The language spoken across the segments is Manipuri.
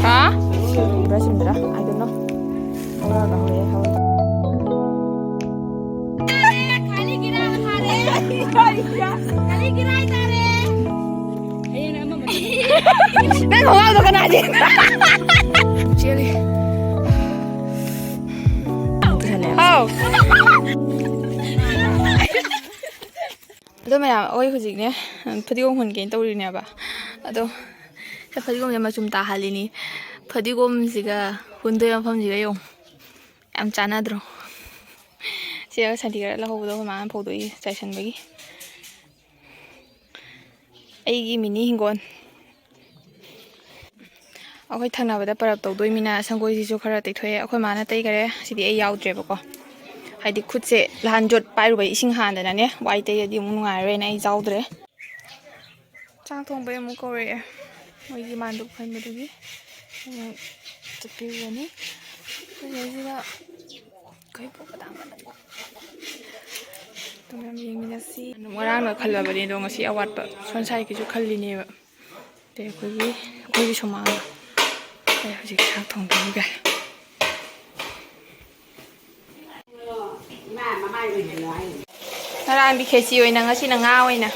हाँ ब्रशिंद्रा I don't know Howrah हौरे Howrah खाली गिरा थारे खाली गिराई थारे अयेना मम नंग हौरा दो कनाजी चली हाउ अदो मैं ओय हुजिक ने फदिगोम हुनके तौरिनेबा अदो फदिगोम या मचुम ताहालिनी फदिगोम सिगा हुंदोय मफमजिगा यो याम चानाद्रो से संतिगरा लहौबदो मान फौदोई चाइसनबगी अैगी मिनी हिंगोन अखोय थंगनाबदा परब तौदोय मिना संगोयसिसु खरा तैथोय अखोय माना तैगरे सिदि ए याउद्रेबको हाइदि खुदसे लहान जोट पाइरुबै इसिंग हानदनाने वाइ तैयदि मु नुगाइरेना ए जाउद्रे चांग थोंबे मु कौरे मोइगी मांदुक फैमदुगी चप्पिगनी तैयसिदा कई पोकदांगना तुमम येंगिनसी मोरांग खल्लबनी दो ngasi awatpa sonsai kisu khalliniba te koigi somang ai hojik sak thongbiga narang di khesi oina ngasi na nga oina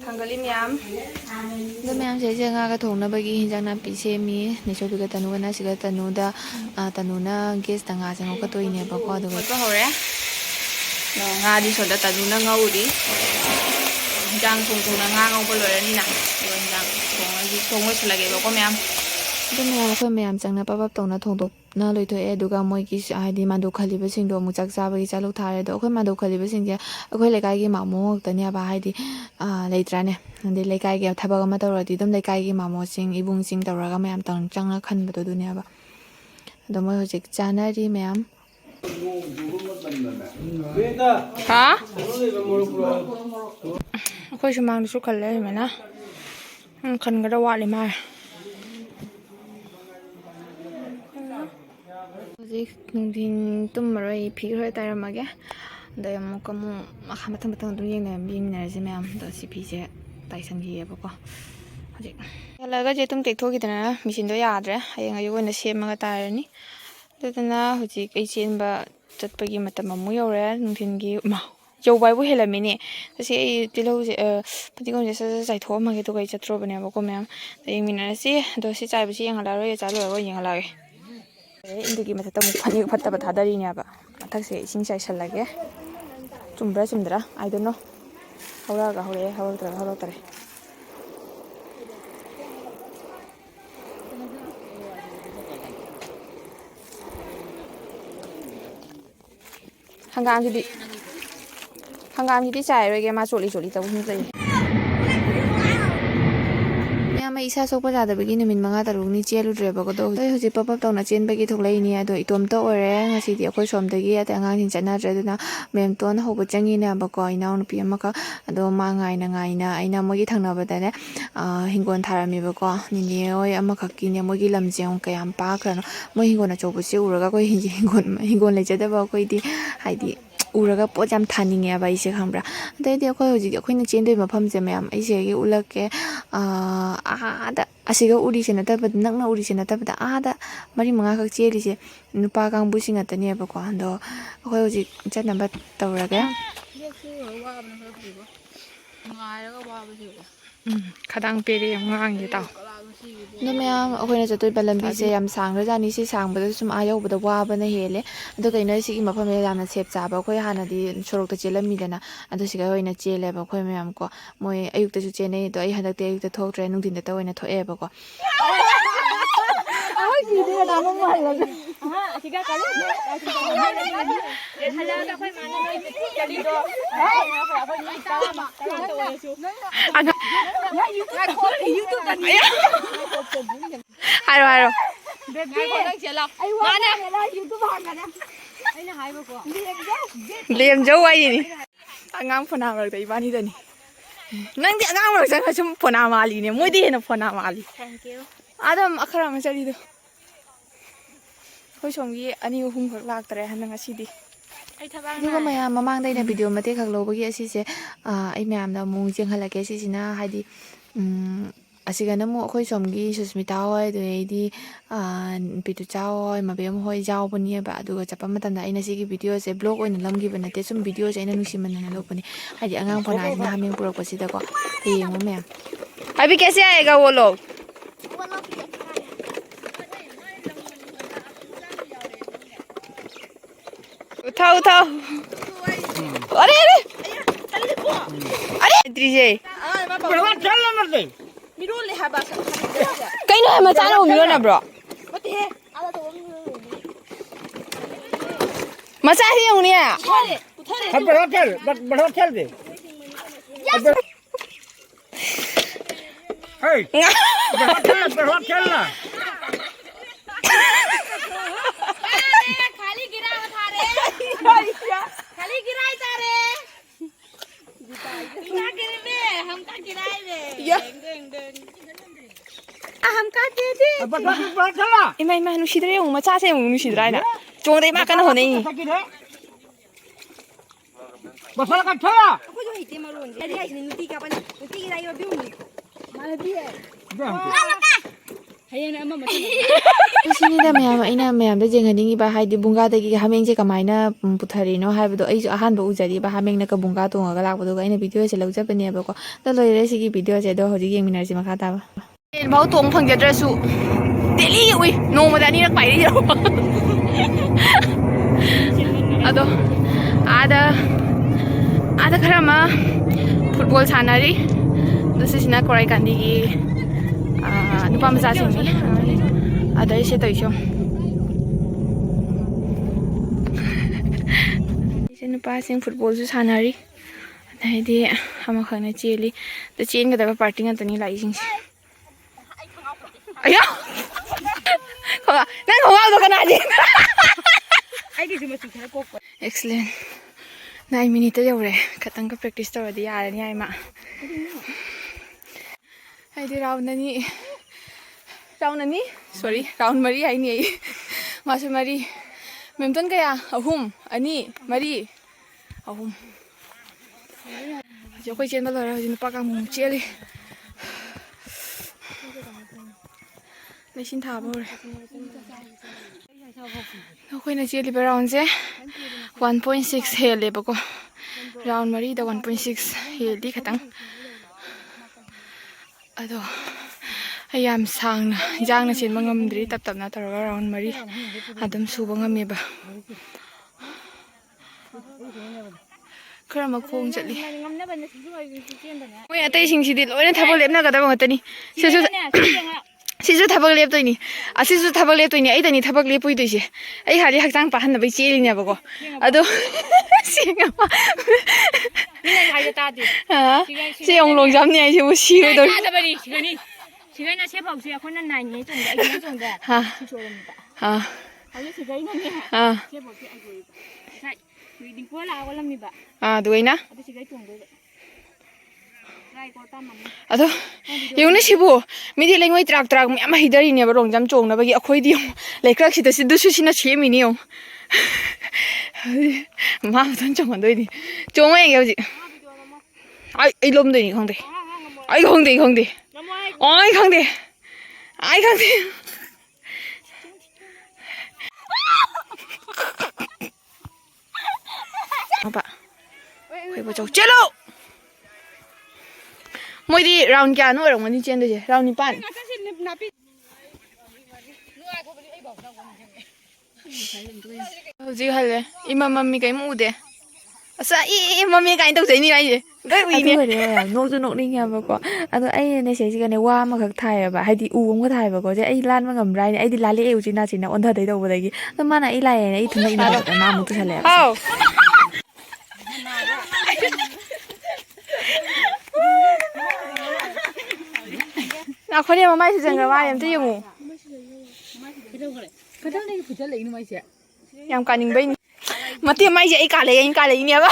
thanggali myam do myam se je nga ga thongna bagi hinjang na pi semi niso bi ga tanu na siga tanu da tanu na gas ta nga se ngo ka toine ba ko do ba hore no nga di so da tanu na nga uri hinjang thong thong na nga ngau ba loi ni na do hinjang thong oi sulage ba ko myam do myam ko myam chang na pa pa tong na thong do na loi thoi e duga moi ki haidi mandu khali ba sing do mu chak cha ba gi chalu thare do khoi mandu khali ba sing je akhoi lekai gi mamu ta ne ba haidi leitra ne ande lekai gi thaba ma tor di dum lekai gi mamu sing ibung sing tor ga myam tang chang na khan ba do du ne ba do moi hojik chana ri myam ha akhoi su mang su khalle me na khan ga da wa le ma hojik nungdin tummaroi phi hoi taramage da amuka mu mathang mathang dum yengminarase myam da si phi je taisangi yebako hojik halaga je tum tektho gidana machine do yadre hayeng ayu oina semaga tarani dadana hojik ei chenba chatpagi matam amu yore nungthingi ma yowbai bu helamine tasi ei tilo je patigom je sa sai thomage to gai chatro bane ba ko myam yengminarase do si chai bu si yenghala ro ye cha lo ro yenghala ge इंदुगी मत तम फनी फत्तब थादरीने अब मथकसे इसिंग चाइसलगे चुम्ब्रा चुम्द्रा आई डोंट नो हौरा हौरे हौरतरे हंगाम चाइरोगे मा चोली चोली तब हुंजै मैं इसा सोप जादबगी नुमिन मंगा तरुगनी चेलुद्रेबको दो होजि पप तौना चेनबगी थोक्लैनी अदो इतोमता ओरे ngasi अखोय सोमदगी अते अंगांग चनाद्रे दुना मेमतोन होबो चंगिने बको इनाउ नुपी अमका अदो मा ngaina aina mogi thangnabadane hingon tharamiबको निने ओय अमखक्किने मोगी लमजें कयाम पाखरनो मो हिंगोना चोबसे उरगा कोइ हिंगोन लेजदबा कोइदि हाइदि उरगा पोत जाम थानिंगे बा इसे खंब्रा अदैदि अखोय होजि अखोयना चेनदोय मफमजे मैम इसे गे उलके आदा असिगा उरिसे नतब नंगना उरिसे नतब आदा मरी मंगा खक चेलिसे नुपा कांगबु सिंगतनेबको अंदो अखोय होजि चनबा तौरगे खदांग पेरे ngang ताव no मैम अखोयना चतोय बलंबी से याम सांग्र जानी से सांगबद सुम आयोबद वाबना हेले अदो कइना सिगी मफम यामना सेप चाबा अखोय हानादि सोरokta चेलमीदना अदो सिगा होइना चेलेबा अखोय मैम को मोय अयुक्तसु चेनै दो अइ हदकते अयुक्ता थोक्ट्रे नुंदिनदा त होइना थोएबको अखोय गिदे नाम मालगे सिगा काले हलागा अखोय माना नोय चलिदो अखोय नि तामा तोयसु या यूट्यूब हारो बेबी नंग चला माना यूट्यूब हांगना अइना हाइबको लेम जौ आइनि अंगांग फोना मरगदा इबानी दनी नंगदि अंगांग मरगदा सुम फोना मालिने मोइदि हेन फोना मालि थैंक यू आदम अखरा म चलिदो होय सोमगी अनि हुम खक लाक्तरे हन ngasiदि ai thabang na maya mamang dai na video mate khak lobagi asise ai myam da mu jeng halake sisina haidi ꯑꯁꯤꯒꯅ ꯑꯃꯨꯛ ꯑꯩꯈꯣꯏ ꯁꯣꯝꯒꯤ ꯁꯨꯁꯃꯤꯇꯥ ꯍꯣꯏ ꯑꯗꯨꯗꯩꯗꯤ ꯄꯤꯇꯨꯆꯥ ꯍꯣꯏ ꯃꯕꯦꯝ ꯍꯣꯏ ꯌꯥꯎꯕꯅꯦꯕ ꯑꯗꯨꯒ ꯆꯠꯄ ꯃꯇꯝꯗ ꯑꯩꯅ ꯁꯤꯒꯤ ꯚꯤꯗꯤꯑꯣꯁꯦ ꯕ꯭ꯂꯣꯛ ꯑꯣꯏꯅ ꯂꯝꯈꯤꯕ ꯅꯠꯇꯦ ꯁꯨꯝ ꯚꯤꯗꯤꯑꯣꯁꯦ ꯑꯩꯅ ꯅꯨꯡꯁꯤꯃꯟꯅꯅ ꯂꯧꯕꯅꯦ ꯍꯥꯏꯗꯤ ꯑꯉꯥꯡ ꯐꯣꯅꯥꯁꯤꯅ ꯍꯥꯃꯦꯡ ꯄꯨꯔꯛꯄꯁꯤꯗꯀꯣ ꯌꯦꯡꯉꯣ ꯃꯌꯥꯝ अभी कैसे आएगा वो लोग उठाओ उठाओ अरे अरे अरे त्रिजे कहीं ना मचा ना मिलो ना ब्रो मचा ही होनी है हम बड़ा खेल दे हे बड़ा खेल ना खाली गिरा उठा रे खाली गिराई जा रे क्या गिरे बे हम का गिराए बे हम का दे दे बड़ा खेल ना इमा इमा नुसिद्रे उ मचा से उ नुसिद्रा हैन चोंदै मा कन होनै बसला का खेला को जो हिते मरोन अरे हाइ नुती का पनि नुती गिराई बे बिउ माले दिए hayang ama mata ꯁꯤꯅꯤꯗ ꯃꯌꯥꯝ ꯑꯩꯅ ꯃꯌꯥꯝꯗ ꯌꯦꯡꯍꯟꯅꯤꯡꯉꯤꯕ ꯍꯥꯏꯗꯤ ꯕꯨꯡꯒꯥꯗꯒꯤ ꯍꯥꯃꯦꯡꯁꯦ ꯀꯃꯥꯏꯅ ꯄꯨꯊꯔꯤꯅꯣ ꯍꯥꯏꯕꯗꯣ ꯑꯩꯁꯨ ꯑꯍꯥꯟꯕ ꯎꯖꯔꯤꯕ ꯍꯥꯃꯦꯡꯅꯒ ꯕꯨꯡꯒꯥ ꯇꯣꯡꯉꯒ ꯂꯥꯛꯄꯗꯨꯒ ꯑꯩꯅ ꯚꯤꯗꯤꯑꯣꯁꯦ ꯂꯧꯖꯕꯅꯦꯕꯀꯣ ꯑꯗꯣ ꯂꯣꯏꯔꯦ ꯁꯤꯒꯤ ꯚꯤꯗꯤꯑꯣꯁꯦ ꯑꯗꯣ ꯍꯧꯖꯤꯛ ꯌꯦꯡꯃꯤꯟꯅꯔꯁꯤ ꯃꯈꯥ ꯇꯥꯕ ꯐꯥꯎ ꯇꯣꯡ ꯐꯪꯖꯗ꯭ꯔꯁꯨ ꯗꯦꯂꯤ ꯎꯏ ꯅꯣꯡꯃꯗ ꯑꯅꯤꯔꯛ ꯄꯥꯏꯔꯤꯔꯣ ꯑꯗꯣ ꯑꯥꯗ ꯈꯔ ꯑꯃ ꯐꯨꯠꯕꯣꯜ ꯁꯥꯟꯅꯔꯤ ꯑꯗꯣ ꯁꯤꯁꯤꯅ ꯀꯣꯔꯥꯏ ꯀꯥꯟꯗꯤꯒꯤ 누파 mzasingi ada ise toisho ise nupa sing football su sanari adai ama khana cheli to chen ga da party nga tani lai sing aya khoga nang khoga do kana ji ai di ma chu khara kok excellent 9 minute yore khatang ka practice tawadi yarani ai ma ai di round nani sorry round mari ai ni masu mari memton kaya ahum ani mari ahum jo koi chen balora jin pa ka mu cheli lesin tha bor koi na cheli ba round se 1.6 hele ba ko round mari da 1.6 heli khatang ado ayam sangna jangna chen mangamdri tap tap na taraga round mari adam suba ngameba khara makhong chatli ngamna ban su ai su chen ban oi atai sing sidi loina thabal lepna gadaba ngatani sisu thabal leptoini asisu thabal leptoini ai tani thabal lepui toise ai hari hakjang pahan bai chelinya bako ado singa ni ai ta di ha si ong long jam ni ai se si do ta ba ni sigani sigana se phau se akhona nai ni chong da ai chong da ha si choram ta ha ai se gai na ni ha se phau se ai goi sai wi ding ko la ko lam ni ba duina adu si gai chong do rai ko ta mam ado yung na sibu midi lengoi trak trak myam hidari ne ba rongjam chong na bagi akhoi di lekrak si da sidu su sina chemi ni yo ma don chong doi ni chong ai ge ji ai lom doi ni khong de ai khong de ai khong de ai khong de apa koi ba chok chelo moi di round kya no rong ni chen de round ni pan hꯧji halle ima mami kai mu de asa mami kai tau sai ni ai dai ui ni nok ju nok ning ya ba ko ado ai ne sei ga ne wa ma khak thai ba hai di u om ga thai ba ko je ai lan ma ngam rai ni ai di lali e u ji na chi na on tha dai dau ba dai gi to ma na ai lai ne ai thun ai na ma mu tu sa le hao na khone ma mai jang ga wa yam te yemu kadang ni fuja lai ni mai se yam ka ning bai ni mati mai je ai ka le ni ba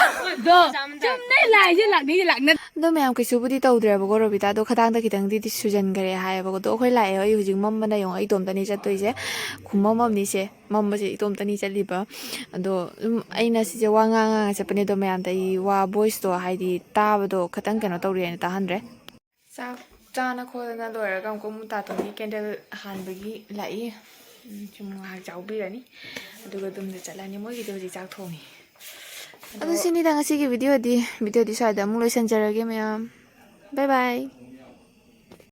do chum nai lai je lak ni lak na do mayam kai su budi tawdre ba go robita do khadang da kitang di sujan gare ha ba go do khoi lai ai hujing mam bana yong ai tom tani chat toi je khumma mam ni se mam ba je tom tani chali ba ado ai na si je wa nga nga se pane do mayam dai wa voice to hai di ta ba do khatang kano tawri ne ta handre sa ꯆꯥꯅ ꯈꯣꯠꯂꯅ ꯂꯣꯏꯔꯒ ꯑꯃꯨꯛ ꯃꯨꯇꯥꯇꯣꯟꯒꯤ ꯀꯦꯟꯗꯜ ꯍꯥꯟꯕꯒꯤ ꯂꯥꯛꯏ ꯁꯨꯝ ꯉꯥꯏꯍꯥꯛ ꯆꯥꯎꯕꯤꯔꯅꯤ ꯑꯗꯨꯒ ꯑꯗꯨꯝꯗ ꯆꯠꯂꯅꯤ ꯃꯣꯏꯒꯤꯗꯤ ꯍꯧꯖꯤꯛ ꯆꯥꯛ ꯊꯣꯡꯉꯤ ꯑꯗꯨ ꯁꯤꯅꯤꯗ ꯉꯁꯤꯒꯤ ꯚꯤꯗꯤꯑꯣꯗꯤ ꯁ꯭ꯋꯥꯏꯗ ꯑꯃꯨꯛ ꯂꯣꯏꯁꯤꯟꯖꯔꯒꯦ ꯃꯌꯥꯝ ꯕꯥꯏ ꯕꯥꯏ